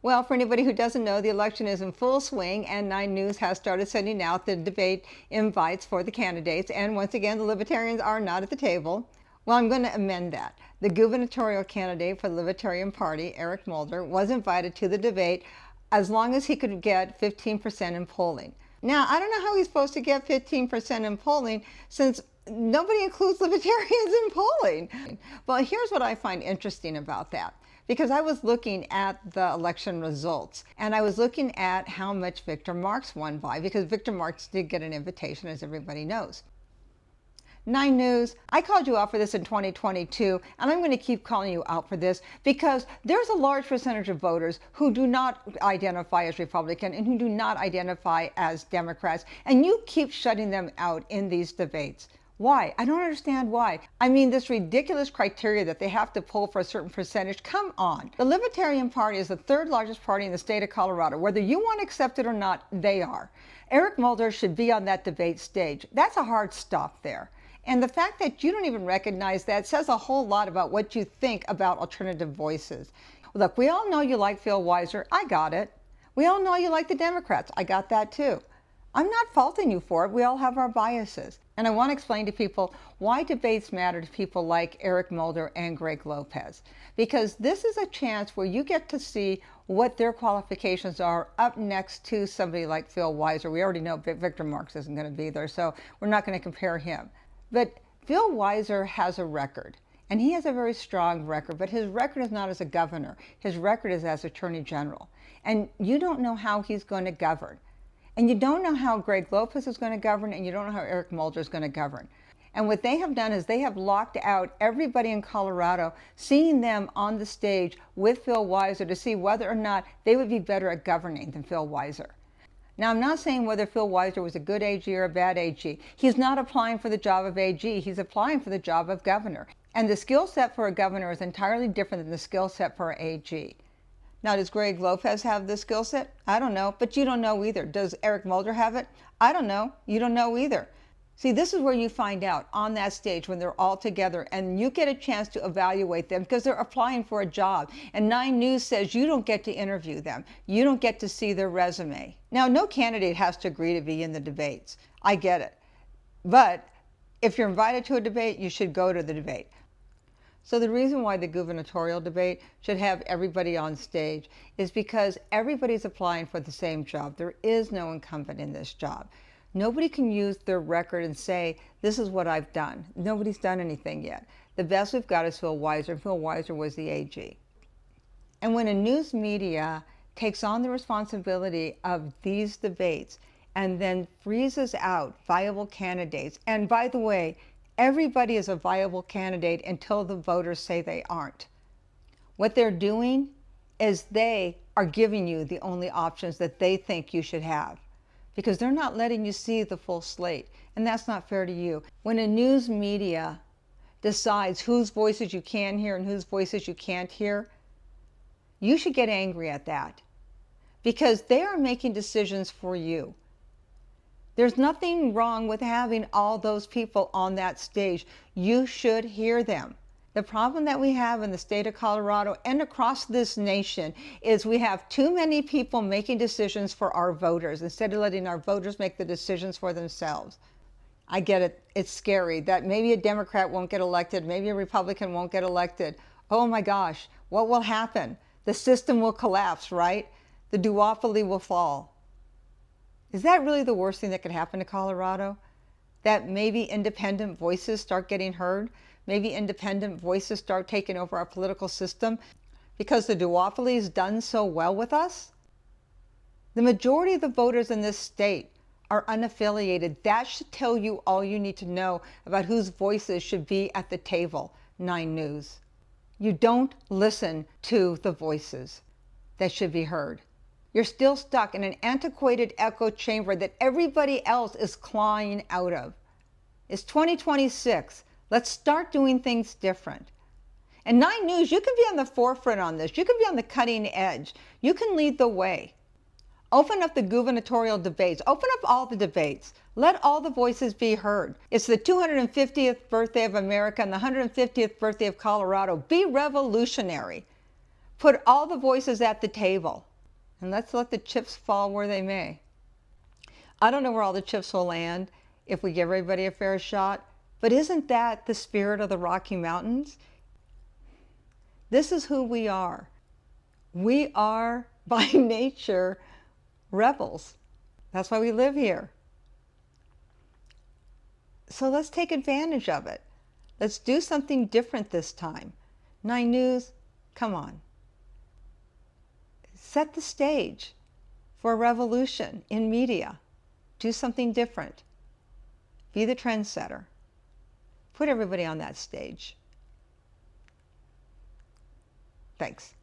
Well, for anybody who doesn't know, the election is in full swing, and 9 News has started sending out the debate invites for the candidates. And once again, the Libertarians are not at the table. Well, I'm going to amend that. The gubernatorial candidate for the Libertarian Party, Eric Mulder, was invited to the debate as long as he could get 15% in polling. Now, I don't know how he's supposed to get 15% in polling since nobody includes libertarians in polling. Well, here's what I find interesting about that. Because I was looking at the election results, and I was looking at how much Victor Marx won by, because Victor Marx did get an invitation, as everybody knows. 9 News, I called you out for this in 2022, and I'm going to keep calling you out for this because there's a large percentage of voters who do not identify as Republican and who do not identify as Democrats, and you keep shutting them out in these debates. Why? I don't understand why. I mean, this ridiculous criteria that they have to pull for a certain percentage, come on. The Libertarian Party is the third largest party in the state of Colorado. Whether you want to accept it or not, they are. Eric Mulder should be on that debate stage. That's a hard stop there. And the fact that you don't even recognize that says a whole lot about what you think about alternative voices. Look, we all know you like Phil Weiser. I got it. We all know you like the Democrats. I got that too. I'm not faulting you for it. We all have our biases. And I want to explain to people why debates matter to people like Eric Mulder and Greg Lopez. Because this is a chance where you get to see what their qualifications are up next to somebody like Phil Weiser. We already know Victor Marx isn't going to be there, so we're not going to compare him. But Phil Weiser has a record. And he has a very strong record, but his record is not as a governor. His record is as Attorney General. And you don't know how he's going to govern. And you don't know how Greg Lopez is going to govern, and you don't know how Eric Mulder is going to govern. And what they have done is they have locked out everybody in Colorado, seeing them on the stage with Phil Weiser to see whether or not they would be better at governing than Phil Weiser. Now, I'm not saying whether Phil Weiser was a good AG or a bad AG. He's not applying for the job of AG. He's applying for the job of governor. And the skill set for a governor is entirely different than the skill set for an AG. Now, does Greg Lopez have the skill set? I don't know, but you don't know either. Does Eric Mulder have it? I don't know. You don't know either. See, this is where you find out on that stage when they're all together and you get a chance to evaluate them because they're applying for a job. And 9 News says you don't get to interview them. You don't get to see their resume. Now, no candidate has to agree to be in the debates. I get it. But if you're invited to a debate, you should go to the debate. So the reason why the gubernatorial debate should have everybody on stage is because everybody's applying for the same job. There is no incumbent in this job. Nobody can use their record and say, this is what I've done. Nobody's done anything yet. The best we've got is Phil Weiser. Phil Weiser was the AG. And when a news media takes on the responsibility of these debates and then freezes out viable candidates, and by the way, everybody is a viable candidate until the voters say they aren't. What they're doing is they are giving you the only options that they think you should have because they're not letting you see the full slate, and that's not fair to you. When a news media decides whose voices you can hear and whose voices you can't hear, you should get angry at that because they are making decisions for you. There's nothing wrong with having all those people on that stage. You should hear them. The problem that we have in the state of Colorado and across this nation is we have too many people making decisions for our voters instead of letting our voters make the decisions for themselves. I get it. It's scary that maybe a Democrat won't get elected, maybe a Republican won't get elected. Oh my gosh, what will happen? The system will collapse, right? The duopoly will fall. Is that really the worst thing that could happen to Colorado? That maybe independent voices start getting heard? Maybe independent voices start taking over our political system because the duopoly has done so well with us? The majority of the voters in this state are unaffiliated. That should tell you all you need to know about whose voices should be at the table. 9 News. You don't listen to the voices that should be heard. You're still stuck in an antiquated echo chamber that everybody else is clawing out of. It's 2026. Let's start doing things different. And 9 News, you can be on the forefront on this. You can be on the cutting edge. You can lead the way. Open up the gubernatorial debates. Open up all the debates. Let all the voices be heard. It's the 250th birthday of America and the 150th birthday of Colorado. Be revolutionary. Put all the voices at the table. And let's let the chips fall where they may. I don't know where all the chips will land if we give everybody a fair shot, but isn't that the spirit of the Rocky Mountains? This is who we are. We are, by nature, rebels. That's why we live here. So let's take advantage of it. Let's do something different this time. 9 News, come on. Set the stage for a revolution in media. Do something different. Be the trendsetter. Put everybody on that stage. Thanks.